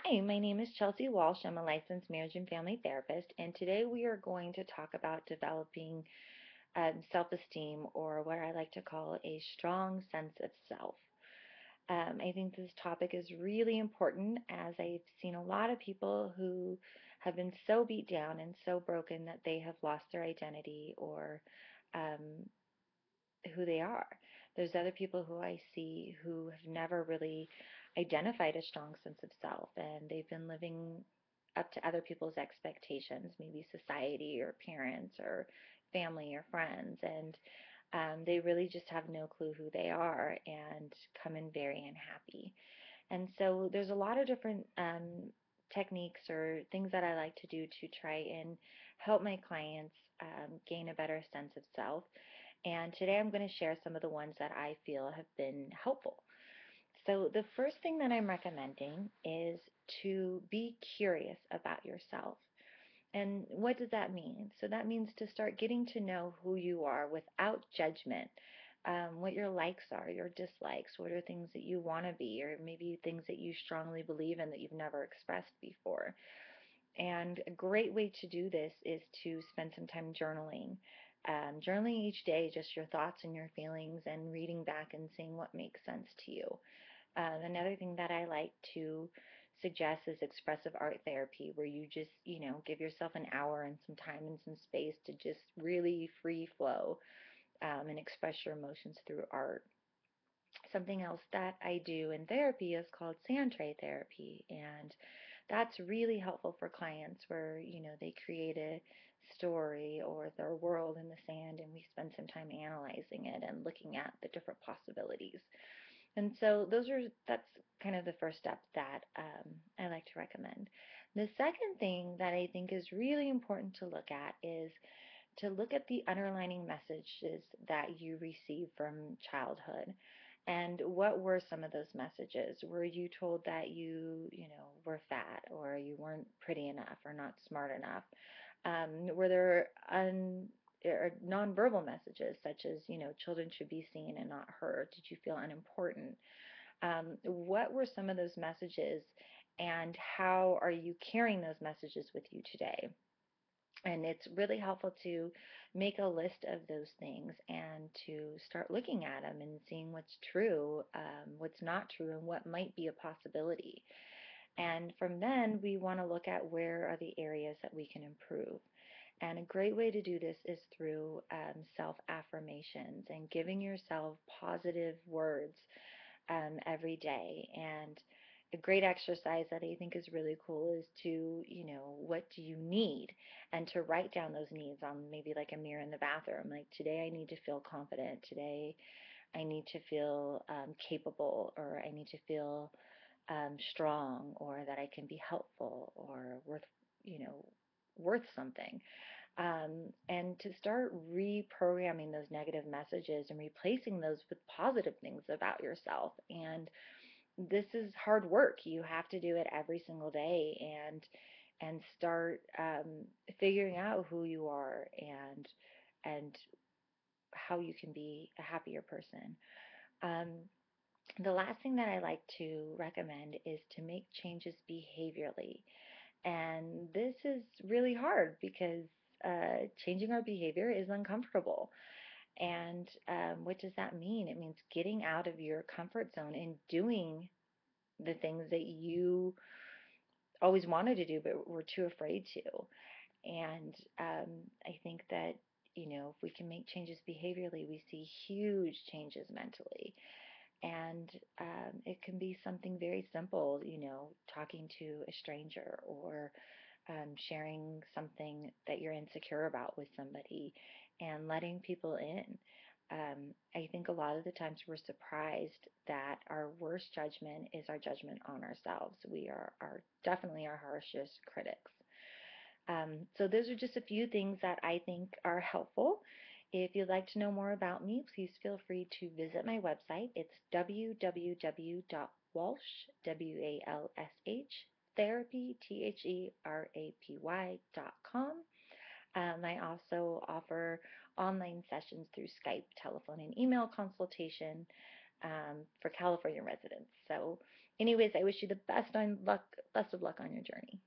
Hi, my name is Chelsea Walsh. I'm a licensed marriage and family therapist, and today we are going to talk about developing self-esteem, or what I like to call a strong sense of self. I think this topic is really important as I've seen a lot of people who have been so beat down and so broken that they have lost their identity or um, who they are. There's other people who I see who have never really identified a strong sense of self, and they've been living up to other people's expectations, maybe society or parents or family or friends, and they really just have no clue who they are and come in very unhappy. And so there's a lot of different techniques or things that I like to do to try and help my clients gain a better sense of self. And today I'm going to share some of the ones that I feel have been helpful. So the first thing that I'm recommending is to be curious about yourself. And what does that mean? So that means to start getting to know who you are without judgment. What your likes are, your dislikes, what are things that you want to be, or maybe things that you strongly believe in that you've never expressed before. And a great way to do this is to spend some time journaling. Journaling each day, just your thoughts and your feelings, and reading back and seeing what makes sense to you. Another thing that I like to suggest is expressive art therapy, where you just, give yourself an hour and some time and some space to just really free flow and express your emotions through art. Something else that I do in therapy is called sand tray therapy, and that's really helpful for clients where, they create a story or their world in the sand, and we spend some time analyzing it and looking at the different possibilities. And so that's kind of the first step that I like to recommend. The second thing that I think is really important to look at is to look at the underlining messages that you receive from childhood. And what were some of those messages? Were you told that you were fat, or you weren't pretty enough, or not smart enough? Were there or nonverbal messages such as, children should be seen and not heard? Did you feel unimportant? What were some of those messages, and how are you carrying those messages with you today? And it's really helpful to make a list of those things and to start looking at them and seeing what's true, what's not true, and what might be a possibility. And from then, we want to look at where are the areas that we can improve. And a great way to do this is through self-affirmations and giving yourself positive words every day. And a great exercise that I think is really cool is to, what do you need? And to write down those needs on maybe like a mirror in the bathroom. Like, today I need to feel confident. Today I need to feel capable, or I need to feel strong, or that I can be helpful, or you know, worth something. And to start reprogramming those negative messages and replacing those with positive things about yourself. And this is hard work. You have to do it every single day, and start figuring out who you are, and how you can be a happier person. Um, the last thing that I like to recommend is to make changes behaviorally. And this is really hard because changing our behavior is uncomfortable. And what does that mean? It means getting out of your comfort zone and doing the things that you always wanted to do but were too afraid to. And I think that, if we can make changes behaviorally, we see huge changes mentally. And it can be something very simple, talking to a stranger, or sharing something that you're insecure about with somebody, and letting people in. I think a lot of the times we're surprised that our worst judgment is our judgment on ourselves. We are definitely our harshest critics. So those are just a few things that I think are helpful. If you'd like to know more about me, please feel free to visit my website. It's www.walsh, W-A-L-S-H, therapy, therapy.com. I also offer online sessions through Skype, telephone, and email consultation for California residents. So Anyways, I wish you the best of luck on your journey.